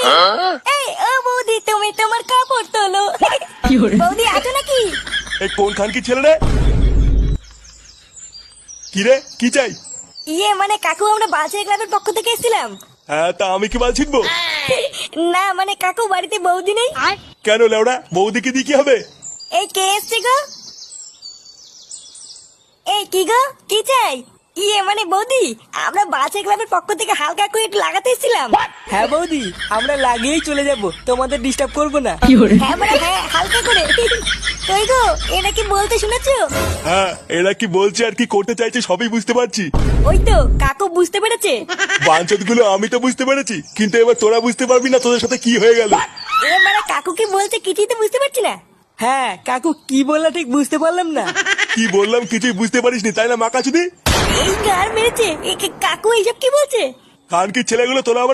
এই ও বৌদি, তুমি তোমার কাপড় তোলো। বৌদি আছো নাকি? এই কোন খান কি ছেলে রে? কি রে, কি চাই? ইয়ে মানে কাকু, আমরা বালছেড়ে ক্লাবের পক্ষ থেকে এসেছিলাম। হ্যাঁ, তা আমি কি বাল ছিটবো? না মানে কাকু, বাড়িতে বৌদি নেই। কেন লেওড়া, বৌদিকে দিয়ে কি হবে? এই কে এসছে গো? এই কি গো, কি চাই? ইয়ে মানে বৌদি, আমরা বালছেড়ে ক্লাবের পক্ষ থেকে হালকা করে একটু লাগাতে এসেছিলাম। হ্যাঁ বৌদি, আমরা লাগিয়েই চলে যাব, তোমাদের ডিস্টার্ব করবো না। হ্যাঁ মানে হ্যাঁ, হালকা করে। কই গো, এটা কি বলতে শুনেছো? হ্যাঁ, এরা কি বলছে আর কি করতে চাইছে সবই বুঝতে পারছি। ওই তো কাকু বুঝতে পেরেছে। বাঞ্চত গুলো আমি তো বুঝতে পেরেছি, কিন্তু এবার তোরা বুঝতে পারবি না তোদের সাথে কি হয়ে গেল। এ মানে কাকু কি বলছে কিছুই তো বুঝতে পারছি না। হ্যাঁ কাকু কি বললা ঠিক বুঝতে পারলাম না। কি বললাম কিছুই বুঝতে পারিসনি তাই না মাকাচুদি? এই গার মেরেছে, কাকু এইসব কি বলছে? খান কি ছেলেগুলো তোরা আবার